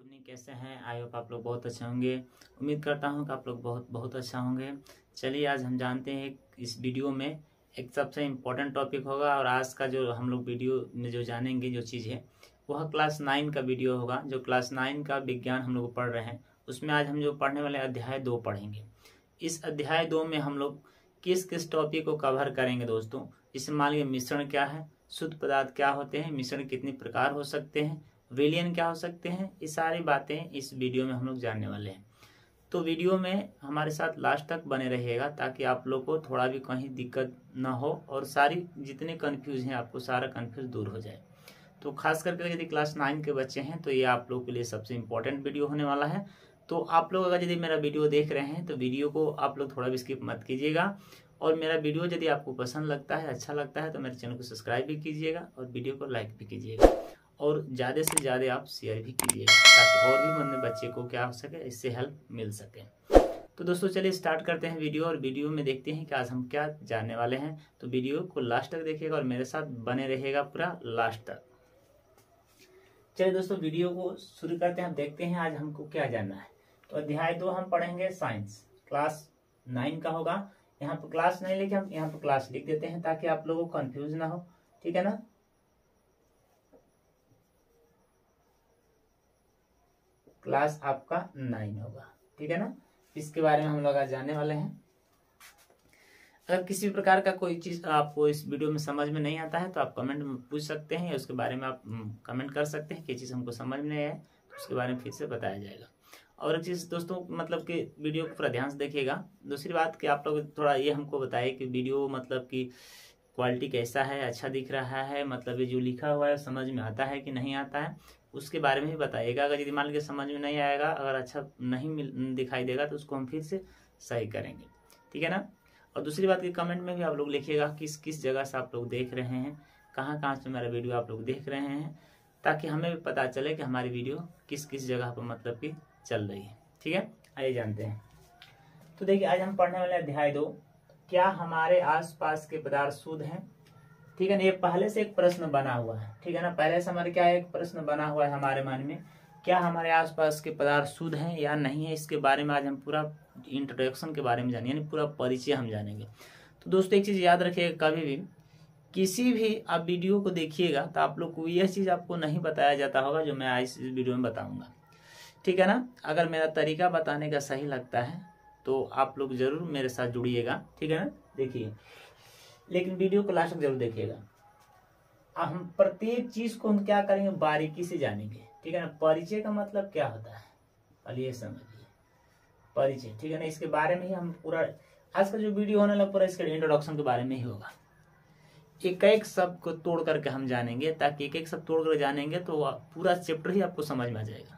Good evening, कैसे हैं? I hope आप लोग बहुत अच्छे होंगे। उम्मीद करता हूं कि आप लोग बहुत बहुत अच्छा होंगे। चलिए आज हम जानते हैं इस वीडियो में एक सबसे इम्पोर्टेंट टॉपिक होगा और आज का जो हम लोग वीडियो में जो जानेंगे जो चीज़ है वह क्लास 9 का वीडियो होगा। जो क्लास 9 का विज्ञान हम लोग पढ़ रहे हैं उसमें आज हम जो पढ़ने वाले अध्याय 2 पढ़ेंगे। इस अध्याय 2 में हम लोग किस किस टॉपिक को कवर करेंगे दोस्तों। इसमें मान लीजिए मिश्रण क्या है, शुद्ध पदार्थ क्या होते हैं, मिश्रण कितने प्रकार हो सकते हैं, विलयन क्या हो सकते हैं, ये सारी बातें इस वीडियो में हम लोग जानने वाले हैं। तो वीडियो में हमारे साथ लास्ट तक बने रहिएगा ताकि आप लोग को थोड़ा भी कहीं दिक्कत ना हो और सारी जितने कन्फ्यूज हैं आपको सारा कन्फ्यूज दूर हो जाए। तो खास करके यदि क्लास 9 के बच्चे हैं तो ये आप लोग के लिए सबसे इम्पोर्टेंट वीडियो होने वाला है। तो आप लोग अगर यदि मेरा वीडियो देख रहे हैं तो वीडियो को आप लोग थोड़ा भी स्किप मत कीजिएगा और मेरा वीडियो यदि आपको पसंद लगता है, अच्छा लगता है तो मेरे चैनल को सब्सक्राइब भी कीजिएगा और वीडियो को लाइक भी कीजिएगा और ज़्यादा से ज़्यादा आप शेयर भी कीजिएगा ताकि और भी बंदे बच्चे को क्या हो सके, इससे हेल्प मिल सके। तो दोस्तों चलिए स्टार्ट करते हैं वीडियो और वीडियो में देखते हैं कि आज हम क्या जानने वाले हैं। तो वीडियो को लास्ट तक देखिएगा और मेरे साथ बने रहिएगा पूरा लास्ट तक। चलिए दोस्तों वीडियो को शुरू करते हैं। हम देखते हैं आज हमको क्या जानना है। तो अध्याय 2 हम पढ़ेंगे साइंस, क्लास 9 का होगा। यहाँ पर क्लास नहीं लिखे, हम यहाँ पर क्लास लिख देते हैं ताकि आप लोगों को कंफ्यूज ना हो, ठीक है ना। क्लास आपका 9 होगा, ठीक है ना। इसके बारे में हम लोग आज जानने वाले हैं। अगर किसी प्रकार का कोई चीज आपको इस वीडियो में समझ में नहीं आता है तो आप कमेंट में पूछ सकते हैं या उसके बारे में आप कमेंट कर सकते हैं कि चीज हमको समझ में नहीं आए तो उसके बारे में फिर से बताया जाएगा। और एक चीज दोस्तों मतलब कि वीडियो को पूरा ध्यान से देखिएगा। दूसरी बात कि आप लोग थोड़ा ये हमको बताइए कि वीडियो मतलब कि क्वालिटी कैसा है, अच्छा दिख रहा है, मतलब ये जो लिखा हुआ है समझ में आता है कि नहीं आता है, उसके बारे में भी बताइएगा। अगर यदि मान लीजिए समझ में नहीं आएगा, अगर अच्छा नहीं दिखाई देगा तो उसको हम फिर से सही करेंगे, ठीक है ना। और दूसरी बात कि कमेंट में भी आप लोग लिखिएगा किस किस जगह से आप लोग देख रहे हैं, कहाँ कहाँ से मेरा वीडियो आप लोग देख रहे हैं, ताकि हमें भी पता चले कि हमारी वीडियो किस किस जगह पर मतलब कि चल रही है, ठीक है। आइए जानते हैं। तो देखिए आज हम पढ़ने वाले अध्याय 2, क्या हमारे आसपास के पदार्थ शुद्ध हैं, ठीक है ना। ये पहले से एक प्रश्न बना हुआ है, ठीक है ना। पहले से हमारे क्या एक प्रश्न बना हुआ है हमारे मन में, क्या हमारे आसपास के पदार्थ शुद्ध हैं या नहीं है। इसके बारे में आज हम पूरा इंट्रोडक्शन के बारे में जानेंगे, यानी पूरा परिचय हम जानेंगे। तो दोस्तों एक चीज याद रखिएगा, कभी भी किसी भी आप वीडियो को देखिएगा तो आप लोग को यह चीज आपको नहीं बताया जाता होगा जो मैं आज इस वीडियो में बताऊंगा, ठीक है ना। अगर मेरा तरीका बताने का सही लगता है तो आप लोग जरूर मेरे साथ जुड़िएगा, ठीक है ना। देखिए लेकिन वीडियो को लास्ट तक जरूर देखिएगा। हम प्रत्येक चीज को हम क्या करेंगे, बारीकी से जानेंगे, ठीक है ना। परिचय का मतलब क्या होता है पहले ये समझिए, परिचय, ठीक है ना। इसके बारे में ही हम पूरा आज का जो वीडियो होने लगा पूरा इसके इंट्रोडक्शन के बारे में ही होगा। एक एक शब्द को तोड़ करके हम जानेंगे, ताकि एक एक शब्द तोड़ कर जानेंगे तो पूरा चैप्टर ही आपको समझ में आ जाएगा।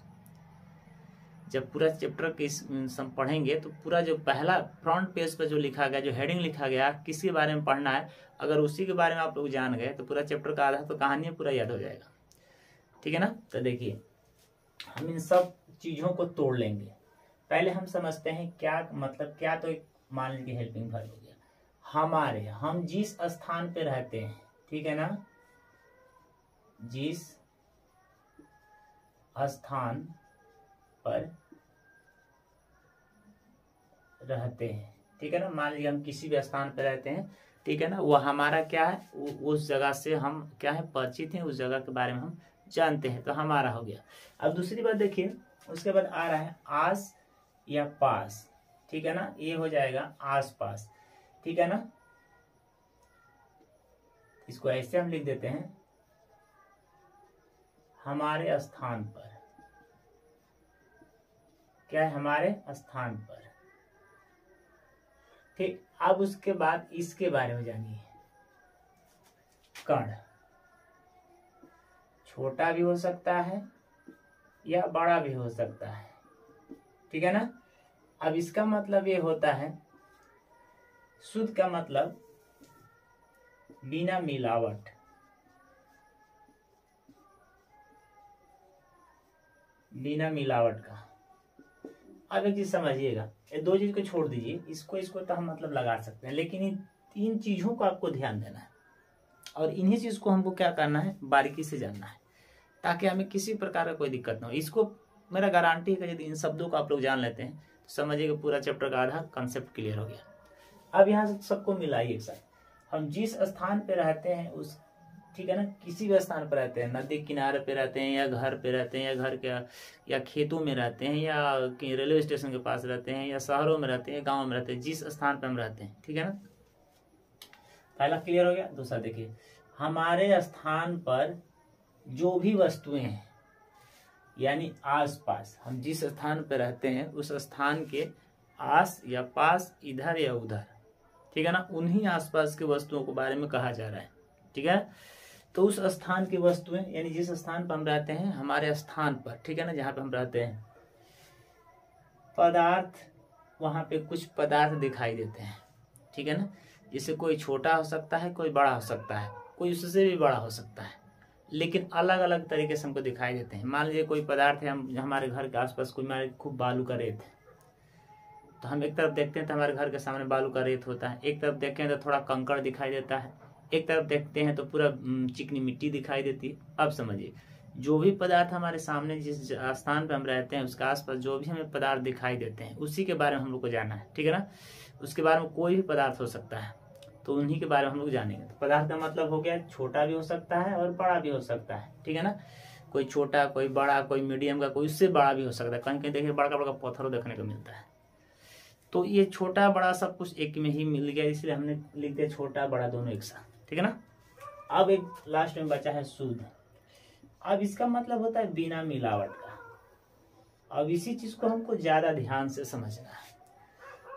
जब पूरा चैप्टर के सब पढ़ेंगे तो पूरा जो पहला फ्रंट पेज पर जो लिखा गया, जो हेडिंग लिखा गया, किसके बारे में पढ़ना है, अगर उसी के बारे में आप लोग जान गए तो पूरा चैप्टर का आधा तो कहानी पूरा याद हो जाएगा, ठीक है ना। तो देखिए हम इन सब चीजों को तोड़ लेंगे। पहले हम समझते हैं क्या मतलब, क्या तो एक मान लीजिए हेल्पिंग वर्ब हो गया। हमारे, हम जिस स्थान पे रहते हैं, ठीक है ना, जिस स्थान पर रहते हैं, ठीक है ना। मान लीजिए हम किसी भी स्थान पर रहते हैं, ठीक है ना, वो हमारा क्या है, उस जगह से हम क्या है परिचित हैं, उस जगह के बारे में हम जानते हैं, तो हमारा हो गया। अब दूसरी बात देखिए, उसके बाद आ रहा है आस या पास, ठीक है ना, ये हो जाएगा आस पास, ठीक है ना। इसको ऐसे हम लिख देते हैं, हमारे स्थान पर, क्या है, हमारे स्थान पर, ठीक। अब उसके बाद इसके बारे में जानिए, कण, छोटा भी हो सकता है या बड़ा भी हो सकता है, ठीक है ना। अब इसका मतलब ये होता है, शुद्ध का मतलब बिना मिलावट, बिना मिलावट का। अब एक चीज समझिएगा, ये दो चीज को छोड़ दीजिए, इसको तो हम मतलब लगा सकते हैं, लेकिन इन तीन चीजों को आपको ध्यान देना है और इन्हीं चीज को हमको क्या करना है, बारीकी से जानना है ताकि हमें किसी प्रकार का कोई दिक्कत ना हो। इसको मेरा गारंटी है कि यदि इन शब्दों को आप लोग जान लेते हैं तो समझिए कि पूरा चैप्टर का आधा कंसेप्ट क्लियर हो गया। अब यहाँ से सबको मिलाइए एक साथ। हम जिस स्थान पे रहते हैं उस, ठीक है ना, किसी भी स्थान पर रहते हैं, नदी किनारे पे रहते हैं या घर पे रहते हैं या घर के या खेतों में रहते हैं या रेलवे स्टेशन के पास रहते हैं या शहरों में रहते हैं, गाँव में रहते हैं, जिस स्थान पर हम रहते हैं, ठीक है ना, पहला क्लियर हो गया। दूसरा देखिए, हमारे स्थान पर जो भी वस्तुएं हैं, यानी आसपास, हम जिस स्थान पर रहते हैं उस स्थान के आस या पास, इधर या उधर, ठीक है ना, उन्हीं आसपास के वस्तुओं के बारे में कहा जा रहा है, ठीक है। तो उस स्थान की वस्तुएं, यानी जिस स्थान पर हम रहते हैं, हमारे स्थान पर, ठीक है ना, जहाँ पे हम रहते हैं, पदार्थ, वहां पे कुछ पदार्थ दिखाई देते हैं, ठीक है ना। जैसे कोई छोटा हो सकता है, कोई बड़ा हो सकता है, कोई उससे भी बड़ा हो सकता है, लेकिन अलग अलग तरीके से हमको दिखाई देते हैं। मान लीजिए कोई पदार्थ है, हम हमारे घर के आसपास कोई हमारे खूब बालू का रेत है, तो हम एक तरफ देखते हैं तो हमारे घर के सामने बालू का रेत होता है, एक तरफ देखें तो थोड़ा कंकड़ दिखाई देता है, एक तरफ देखते हैं तो पूरा चिकनी मिट्टी दिखाई देती है। अब समझिए, जो भी पदार्थ हमारे सामने, जिस स्थान पर हम रहते हैं उसके आसपास जो भी हमें पदार्थ दिखाई देते हैं, उसी के बारे में हम लोग को जानना है, ठीक है ना। उसके बारे में कोई भी पदार्थ हो सकता है, तो उन्हीं के बारे में हम लोग जानेंगे। तो पदार्थ का मतलब हो गया छोटा भी हो सकता है और बड़ा भी हो सकता है, ठीक है ना। कोई छोटा, कोई बड़ा, कोई मीडियम का, कोई उससे बड़ा भी हो सकता है। कहीं कहीं देखिए बड़ा बड़ा पत्थर देखने को मिलता है। तो ये छोटा बड़ा सब कुछ एक में ही मिल गया, इसलिए हमने लिख दिया छोटा बड़ा दोनों एक साथ, ठीक है ना। अब एक लास्ट में बचा है शुद्ध। अब इसका मतलब होता है बिना मिलावट का। अब इसी चीज को हमको ज्यादा ध्यान से समझना है।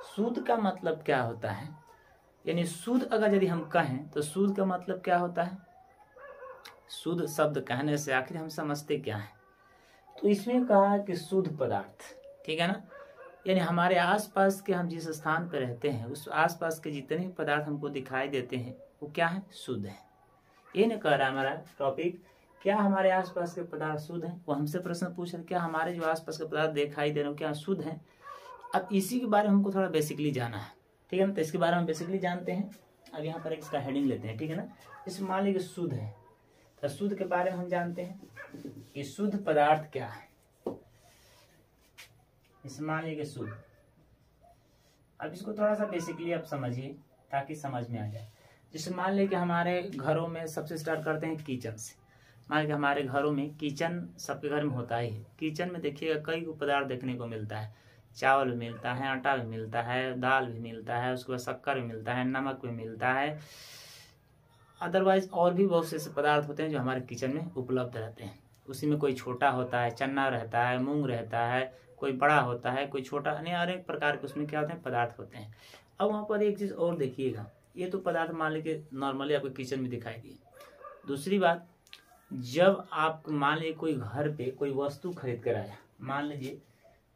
शुद्ध का मतलब क्या होता है, यानी शुद्ध अगर यदि हम कहें तो शुद्ध का मतलब क्या होता है। शुद्ध शब्द कहने से आखिर हम समझते क्या है, तो इसमें कहा कि शुद्ध पदार्थ, ठीक है ना, यानी हमारे आसपास के, हम जिस स्थान पर रहते हैं उस आसपास के जितने भी पदार्थ हमको दिखाई देते हैं वो क्या है, शुद्ध है। ये नहीं कह रहा हमारा टॉपिक क्या हमारे आसपास के पदार्थ शुद्ध हैं, वो हमसे प्रश्न पूछ रहे क्या हमारे जो आसपास के पदार्थ दिखाई दे रहे हो क्या शुद्ध हैं। अब इसी के बारे में हमको थोड़ा बेसिकली जाना है, ठीक है ना। तो इसके बारे में बेसिकली जानते हैं। अब यहाँ पर इसका हेडिंग लेते हैं, ठीक है ना। इसमें मान लीजिए शुद्ध है, तो शुद्ध के बारे में हम जानते हैं कि शुद्ध पदार्थ क्या है। इसमें मान लीजिए शुद्ध, अब इसको थोड़ा सा बेसिकली आप समझिए ताकि समझ में आ जाए। जैसे मान लीजिए कि हमारे घरों में सबसे स्टार्ट करते हैं किचन से। मान लीजिए हमारे घरों में किचन सबके घर में होता ही है। किचन में देखिएगा कई पदार्थ देखने को मिलता है, चावल भी मिलता है, आटा भी मिलता है, दाल भी मिलता है, उसके बाद शक्कर भी मिलता है, नमक भी मिलता है, अदरवाइज और भी बहुत से ऐसे पदार्थ होते हैं जो हमारे किचन में उपलब्ध रहते हैं। उसी में कोई छोटा होता है, चना रहता है, मूंग रहता है, कोई बड़ा होता है, कोई छोटा, यानी हर एक प्रकार के उसमें क्या होते हैं, पदार्थ होते हैं। अब वहाँ पर एक चीज़ और देखिएगा, ये तो पदार्थ मान लीजिए नॉर्मली आपको किचन में दिखाई दिए। दूसरी बात, जब आप मान लीजिए कोई घर पे कोई वस्तु खरीद कर आया, मान लीजिए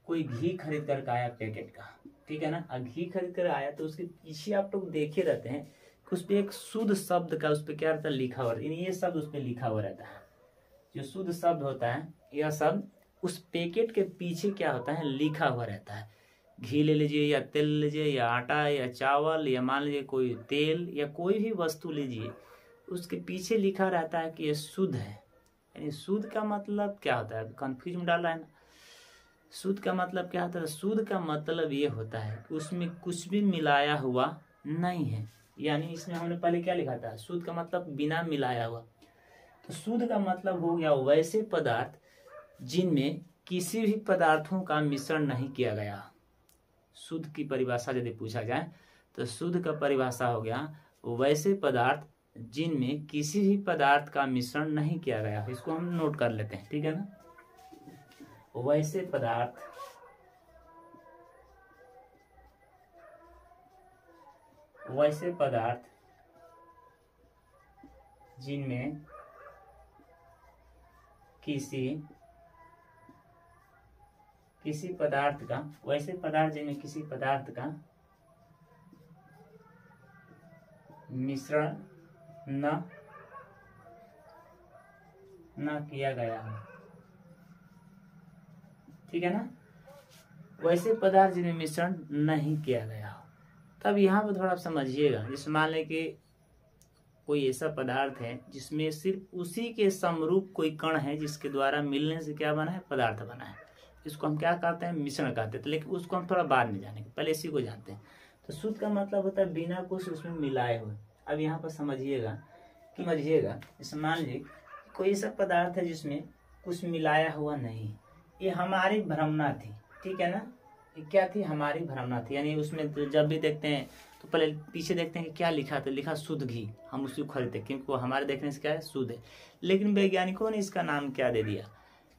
कोई घी खरीद कर आया पैकेट का, ठीक है ना, घी खरीद कर आया तो उसके पीछे आप लोग देखे रहते हैं कि उस पर एक शुद्ध शब्द का उस पर क्या रहता है, लिखा हुआ, ये शब्द उस पर लिखा हुआ रहता है। जो शुद्ध शब्द होता है यह शब्द उस पैकेट के पीछे क्या होता है, लिखा हुआ रहता है। घी ले लीजिए या तेल लीजिए या आटा या चावल या मान लीजिए कोई तेल या कोई भी वस्तु लीजिए, उसके पीछे लिखा रहता है कि ये शुद्ध है। यानी शुद्ध का मतलब क्या होता है, कंफ्यूज में डाल रहा है ना। शुद्ध का मतलब क्या होता है, शुद्ध का मतलब ये होता है कि उसमें कुछ भी मिलाया हुआ नहीं है। यानी इसमें हमने पहले क्या लिखा था, शुद्ध का मतलब बिना मिलाया हुआ। तो शुद्ध का मतलब हो गया वैसे पदार्थ जिनमें किसी भी पदार्थों का मिश्रण नहीं किया गया। शुद्ध की परिभाषा यदि पूछा जाए तो शुद्ध का परिभाषा हो गया वैसे पदार्थ जिनमें किसी भी पदार्थ का मिश्रण नहीं किया गया। इसको हम नोट कर लेते हैं, ठीक है ना। वैसे पदार्थ जिनमें किसी पदार्थ का, वैसे पदार्थ जिनमें किसी पदार्थ का मिश्रण न किया गया हो, ठीक है ना। वैसे पदार्थ जिनमें मिश्रण नहीं किया गया हो। तब यहाँ पर थोड़ा आप समझिएगा, जैसे मान लें कि कोई ऐसा पदार्थ है जिसमें सिर्फ उसी के समरूप कोई कण है जिसके द्वारा मिलने से क्या बना है, पदार्थ बना है। इसको हम क्या कहते हैं, मिश्रण कहते हैं। तो लेकिन उसको हम थोड़ा बाद में जानेंगे, पहले इसी को जानते हैं। तो शुद्ध का मतलब होता है बिना कुछ उसमें मिलाए हुए। अब यहाँ पर समझिएगा, जैसे मान लीजिए कोई ऐसा पदार्थ है जिसमें कुछ मिलाया हुआ नहीं, ये हमारी भ्रमणा थी, ठीक है ना, ये क्या थी, हमारी भ्रमणा थी। यानी उसमें तो जब भी देखते हैं तो पहले पीछे देखते हैं कि क्या लिखा था, लिखा शुद्ध घी, हम उसको खरीदते क्योंकि वो हमारे देखने से क्या है, शुद्ध है। लेकिन वैज्ञानिकों ने इसका नाम क्या दे दिया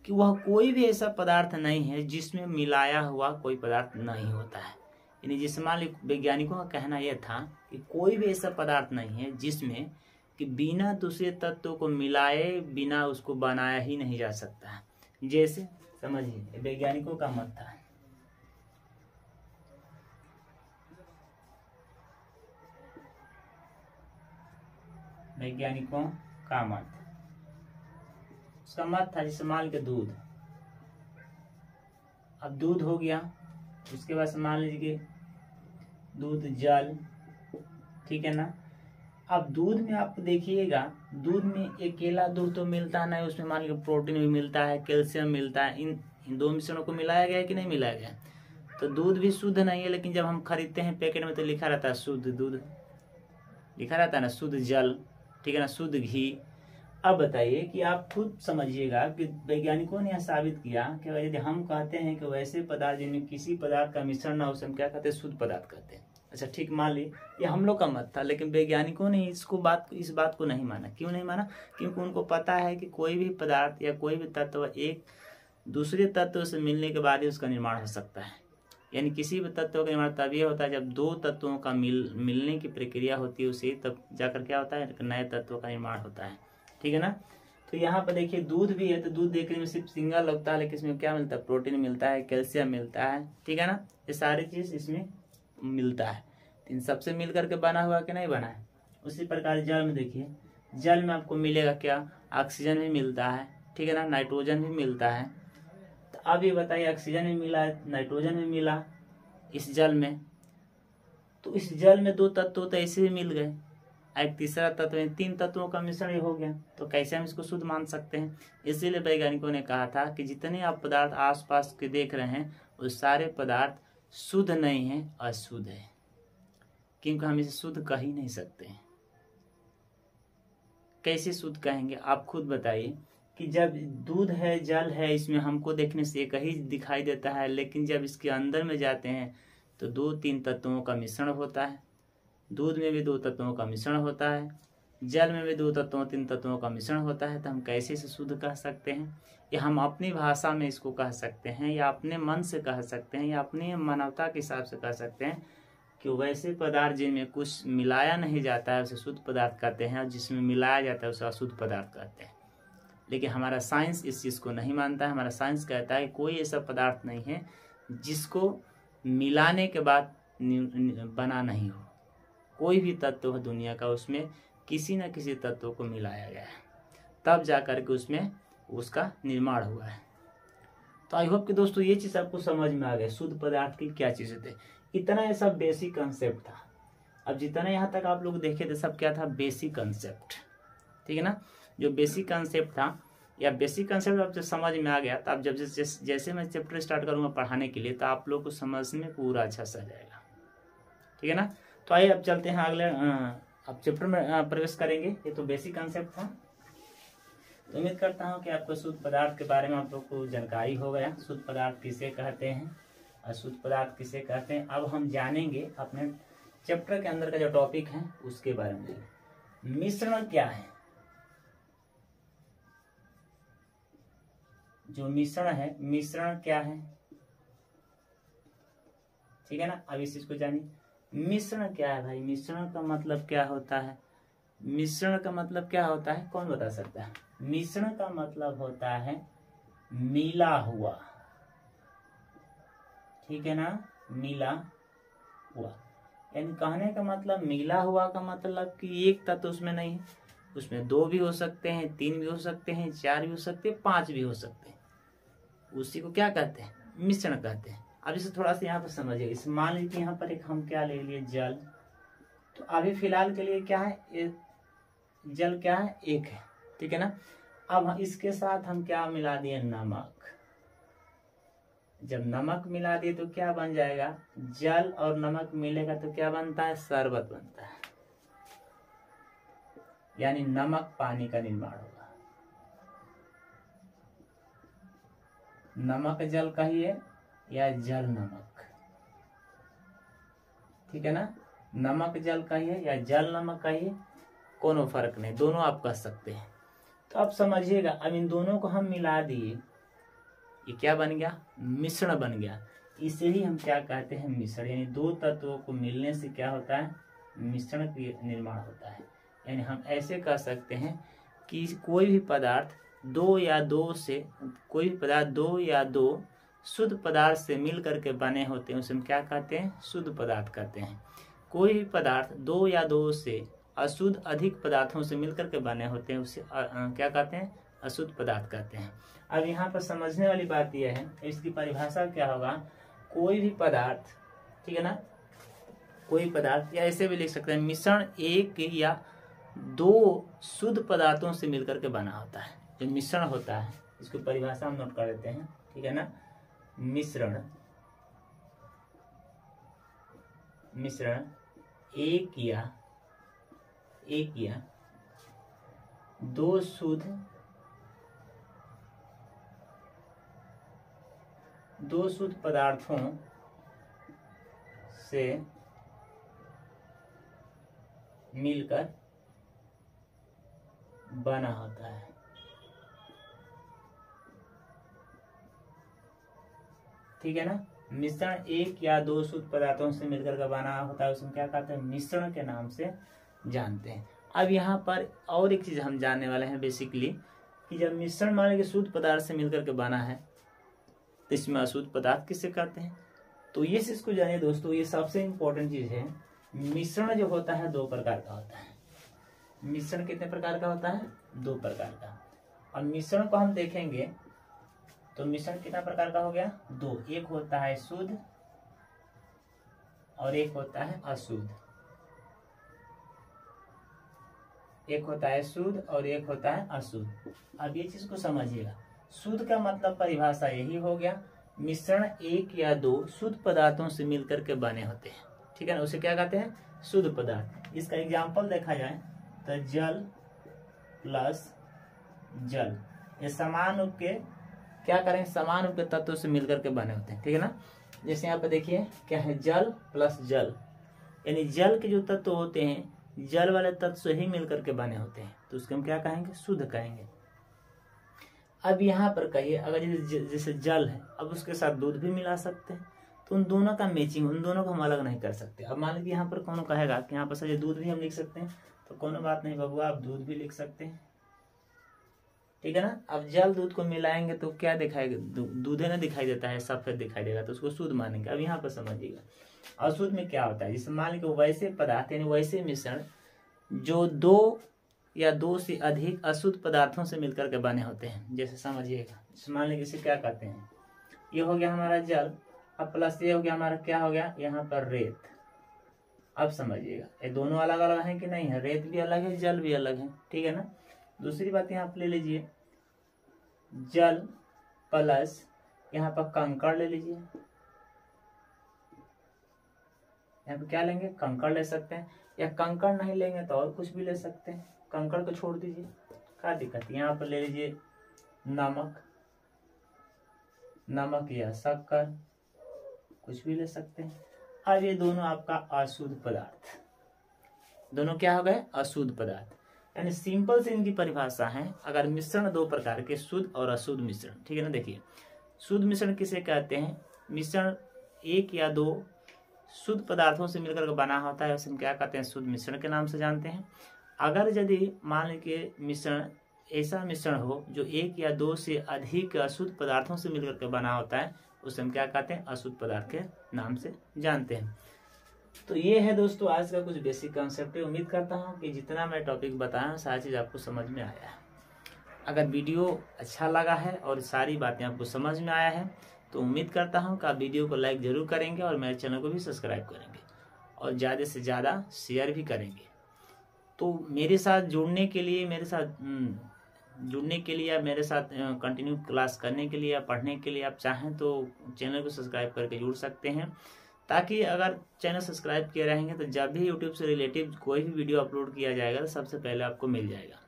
कि वह कोई भी ऐसा पदार्थ नहीं है जिसमें मिलाया हुआ कोई पदार्थ नहीं होता है। यानी जिसमें मान लीजिए वैज्ञानिकों का कहना यह था कि कोई भी ऐसा पदार्थ नहीं है जिसमें कि बिना दूसरे तत्वों को मिलाए बिना उसको बनाया ही नहीं जा सकता है। जैसे समझिए वैज्ञानिकों का मत था, वैज्ञानिकों का मत, उसका मत था जैसे मान के दूध, अब दूध हो गया, उसके बाद मान लीजिए दूध जल, ठीक है ना। अब दूध में आप देखिएगा, दूध में अकेला दूध तो मिलता नहीं, उसमें मान लीजिए प्रोटीन भी मिलता है, कैल्शियम मिलता है, इन दो मिश्रणों को मिलाया गया है कि नहीं मिलाया गया। तो दूध भी शुद्ध नहीं है, लेकिन जब हम खरीदते हैं पैकेट में तो लिखा रहता है शुद्ध दूध, लिखा रहता है ना, शुद्ध जल, ठीक है ना, शुद्ध घी। अब बताइए कि आप खुद समझिएगा कि वैज्ञानिकों ने यह साबित किया कि यदि हम कहते हैं कि वैसे पदार्थ जिनमें किसी पदार्थ का मिश्रण ना हो, उसे हम क्या कहते हैं, शुद्ध पदार्थ कहते हैं। अच्छा ठीक, मान ली ये हम लोग का मत था, लेकिन वैज्ञानिकों ने इस बात को नहीं माना। क्यों नहीं माना? क्योंकि उनको पता है कि कोई भी पदार्थ या कोई भी तत्व एक दूसरे तत्व से मिलने के बाद ही उसका निर्माण हो सकता है। यानी किसी भी तत्व का निर्माण तभी होता है जब दो तत्वों का मिलने की प्रक्रिया होती है, उसे तब जाकर क्या होता है, नए तत्वों का निर्माण होता है, ठीक है ना। तो यहाँ पर देखिए दूध भी है, तो दूध देखने में सिर्फ सिंगल लगता है, लेकिन इसमें क्या मिलता है, प्रोटीन मिलता है, कैल्शियम मिलता है, ठीक है ना, ये सारी चीज इसमें मिलता है। इन सबसे मिल करके बना हुआ कि नहीं बना है। उसी प्रकार जल में देखिए, जल में आपको मिलेगा क्या, ऑक्सीजन भी मिलता है, ठीक है ना, नाइट्रोजन भी मिलता है। तो अब ये बताइए ऑक्सीजन भी मिला है, नाइट्रोजन भी मिला इस जल में, तो इस जल में दो तत्व तो ऐसे ही मिल गए, एक तीसरा तत्व, तीन तत्वों का मिश्रण हो गया, तो कैसे हम इसको शुद्ध मान सकते हैं। इसीलिए वैज्ञानिकों ने कहा था कि जितने आप पदार्थ आसपास के देख रहे हैं वो सारे पदार्थ शुद्ध नहीं है, अशुद्ध है, क्योंकि हम इसे शुद्ध कह ही नहीं सकते हैं। कैसे शुद्ध कहेंगे आप खुद बताइए कि जब दूध है, जल है, इसमें हमको देखने से एक ही दिखाई देता है, लेकिन जब इसके अंदर में जाते हैं तो दो तीन तत्वों का मिश्रण होता है। दूध में भी दो तत्वों का मिश्रण होता है, जल में भी दो तत्वों तीन तत्वों का मिश्रण होता है। तो हम कैसे इसे शुद्ध कह सकते हैं, या हम अपनी भाषा में इसको कह सकते हैं, या अपने मन से कह सकते हैं, या अपनी मानवता के हिसाब से कह सकते हैं कि वैसे पदार्थ जिनमें कुछ मिलाया नहीं जाता है उसे शुद्ध पदार्थ कहते हैं, और जिसमें मिलाया जाता है उसे अशुद्ध पदार्थ कहते हैं। लेकिन हमारा साइंस इस चीज़ को नहीं मानता है। हमारा साइंस कहता है कोई ऐसा पदार्थ नहीं है जिसको मिलाने के बाद बना नहीं हो। कोई भी तत्व है दुनिया का, उसमें किसी न किसी तत्व को मिलाया गया है, तब जा करके उसमें उसका निर्माण हुआ है। तो आई होप कि दोस्तों ये चीज़ आपको समझ में आ गया, शुद्ध पदार्थ की क्या चीज़ें थे। इतना ये सब बेसिक कंसेप्ट था। अब जितना यहाँ तक आप लोग देखे थे सब क्या था, बेसिक कंसेप्ट, ठीक है ना। जो बेसिक कंसेप्ट था या बेसिक कंसेप्ट अब जब समझ में आ गया, तो आप जब जैसे मैं चैप्टर स्टार्ट करूँगा पढ़ाने के लिए, तो आप लोग को समझने में पूरा अच्छा सा जाएगा, ठीक है ना। तो आइए अब चलते हैं अगले अब चैप्टर में प्रवेश करेंगे। ये तो बेसिक कंसेप्ट था। तो उम्मीद करता हूँ कि आपको शुद्ध पदार्थ के बारे में आप लोग को जानकारी हो गया, शुद्ध पदार्थ किसे कहते हैं, अशुद्ध पदार्थ किसे कहते हैं। अब हम जानेंगे अपने चैप्टर के अंदर का जो टॉपिक है उसके बारे में। मिश्रण क्या है, जो मिश्रण है, मिश्रण क्या है, ठीक है ना। अब इस चीज को जानिए, मिश्रण क्या है भाई, मिश्रण का मतलब क्या होता है, मिश्रण का मतलब क्या होता है, कौन बता सकता है। मिश्रण का मतलब होता है मिला हुआ, ठीक है ना, मिला हुआ। यानी कहने का मतलब मिला हुआ का मतलब कि एक तत्व उसमें नहीं है, उसमें दो भी हो सकते हैं, तीन भी हो सकते हैं, चार भी हो सकते हैं, पांच भी हो सकते हैं, उसी को क्या कहते हैं, मिश्रण कहते हैं। अब इसे थोड़ा सा यहाँ पर समझिए। इस मान लीजिए यहाँ पर एक हम क्या ले लिए, जल। तो अभी फिलहाल के लिए क्या है, जल क्या है, एक है, ठीक है ना। अब इसके साथ हम क्या मिला दिए, नमक, जब नमक मिला दिए तो क्या बन जाएगा, जल और नमक मिलेगा तो क्या बनता है, शरबत बनता है, यानी नमक पानी का निर्माण होगा। नमक जल कहिए या जल नमक, ठीक है ना, नमक जल कहिए या जल नमक कहिए, कोनो फर्क नहीं, दोनों आप कह सकते हैं। तो आप समझिएगा, अब इन दोनों को हम मिला दिए, ये क्या बन गया, मिश्रण बन गया। इसे ही हम क्या कहते हैं, मिश्रण, यानी दो तत्वों को मिलने से क्या होता है, मिश्रण का निर्माण होता है। यानी हम ऐसे कह सकते हैं कि कोई भी पदार्थ दो या दो शुद्ध पदार्थ से मिल करके बने होते हैं, उसे हम क्या कहते हैं, शुद्ध पदार्थ कहते हैं। कोई भी पदार्थ दो या दो से अशुद्ध अधिक पदार्थों से मिलकर के बने होते हैं, उसे क्या कहते हैं, अशुद्ध पदार्थ कहते हैं। अब यहाँ पर समझने वाली बात यह है, इसकी परिभाषा क्या होगा, कोई भी पदार्थ, ठीक है ना, कोई पदार्थ, या ऐसे भी लिख सकते हैं, मिश्रण एक या दो शुद्ध पदार्थों से मिलकर के बना होता है। जो मिश्रण होता है, इसकी परिभाषा हम नोट कर देते हैं, ठीक है ना, मिश्रण एक या दो शुद्ध पदार्थों से मिलकर बना होता है। ठीक है ना, मिश्रण एक या दो शुद्ध पदार्थों से मिलकर का बना होता है, उसमें क्या कहते हैं, मिश्रण के नाम से जानते हैं। अब यहाँ पर और एक चीज हम जानने वाले हैं बेसिकली, कि जब मिश्रण मान लीजिए शुद्ध पदार्थ से मिलकर के बना है, तो इसमें अशुद्ध पदार्थ किसे कहते हैं। तो ये चीज को जानिए दोस्तों, ये सबसे इंपॉर्टेंट चीज है। मिश्रण जो होता है दो प्रकार का होता है। मिश्रण कितने प्रकार का होता है, दो प्रकार का। और मिश्रण को हम देखेंगे तो मिश्रण कितना प्रकार का हो गया, दो। एक होता है शुद्ध और एक होता है अशुद्ध। एक होता है शुद्ध और एक होता है अशुद्ध। अब ये चीज को समझिएगा, शुद्ध का मतलब परिभाषा यही हो गया, मिश्रण एक या दो शुद्ध पदार्थों से मिलकर के बने होते हैं, ठीक है ना, उसे क्या कहते हैं, शुद्ध पदार्थ। इसका एग्जाम्पल देखा जाए तो जल प्लस जल, ये समान रूप के क्या करें, समान रूप के तत्वों से मिलकर के बने होते हैं, ठीक है ना। जैसे यहाँ पे देखिए क्या है, जल प्लस जल, यानी जल के जो तत्व होते हैं जल वाले तत्व से ही मिलकर के बने होते हैं, तो उसको हम क्या कहेंगे, शुद्ध कहेंगे। अब यहाँ पर कहिए, अगर जैसे जल है, अब उसके साथ दूध भी मिला सकते हैं, तो उन दोनों का मैचिंग, उन दोनों को हम अलग नहीं कर सकते। अब मान लीजिए यहाँ पर कौन कहेगा कि यहाँ पर सर दूध भी हम लिख सकते हैं, तो कोनो बात नहीं बबुआ, आप दूध भी लिख सकते हैं, ठीक है ना। अब जल दूध को मिलाएंगे तो क्या दिखाएगा, दूध है ना दिखाई देता है, सफेद दिखाई देगा, तो उसको शुद्ध मानेंगे। अब यहाँ पर समझिएगा अशुद्ध में क्या होता है, जैसे मान लीजिए वैसे पदार्थ यानी वैसे मिश्रण जो दो या दो से अधिक अशुद्ध पदार्थों से मिलकर के बने होते हैं। जैसे समझिएगा, मान लीजिए इसे क्या कहते हैं, ये हो गया हमारा जल, अब प्लस ये हो गया हमारा क्या हो गया, यहाँ पर रेत। अब समझिएगा ये दोनों अलग अलग हैं कि नहीं है, रेत भी अलग है, जल भी अलग है, ठीक है ना। दूसरी बात यहाँ पे ले लीजिए, जल प्लस यहाँ पर कंकड़ ले लीजिए, यहाँ पे क्या लेंगे, कंकड़ ले सकते हैं, या कंकड़ नहीं लेंगे तो और कुछ भी ले सकते हैं, कंकड़ को छोड़ दीजिए, क्या दिक्कत है। यहाँ पर ले लीजिए नमक या शक्कर, कुछ भी ले सकते हैं। अब ये दोनों आपका अशुद्ध पदार्थ, दोनों क्या हो गए, अशुद्ध पदार्थ। यानी सिंपल से इनकी परिभाषा है, अगर मिश्रण दो प्रकार के, शुद्ध और अशुद्ध मिश्रण, ठीक है ना। देखिए शुद्ध मिश्रण किसे कहते हैं, मिश्रण एक या दो शुद्ध पदार्थों से मिलकर के बना होता है, उसे हम क्या कहते हैं, शुद्ध मिश्रण के नाम से जानते हैं। अगर यदि मान लीजिए मिश्रण ऐसा मिश्रण हो जो एक या दो से अधिक अशुद्ध पदार्थों से मिलकर के बना होता है, उसे हम क्या कहते हैं, अशुद्ध पदार्थ के नाम से जानते हैं। तो ये है दोस्तों आज का कुछ बेसिक कॉन्सेप्ट है। उम्मीद करता हूँ कि जितना मैं टॉपिक बताया सारी चीज़ आपको समझ में आया है। अगर वीडियो अच्छा लगा है और सारी बातें आपको समझ में आया है, तो उम्मीद करता हूँ कि आप वीडियो को लाइक जरूर करेंगे और मेरे चैनल को भी सब्सक्राइब करेंगे और ज़्यादा से ज़्यादा शेयर भी करेंगे। तो मेरे साथ जुड़ने के लिए, मेरे साथ जुड़ने के लिए या मेरे साथ कंटिन्यू क्लास करने के लिए या पढ़ने के लिए आप चाहें तो चैनल को सब्सक्राइब करके जुड़ सकते हैं, ताकि अगर चैनल सब्सक्राइब किए रहेंगे तो जब भी यूट्यूब से रिलेटिव कोई भी वीडियो अपलोड किया जाएगा तो सबसे पहले आपको मिल जाएगा।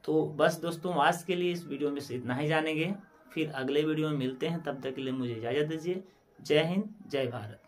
तो बस दोस्तों आज के लिए इस वीडियो में से इतना ही जानेंगे, फिर अगले वीडियो में मिलते हैं। तब तक के लिए मुझे इजाज़त दीजिए। जय हिंद, जय भारत।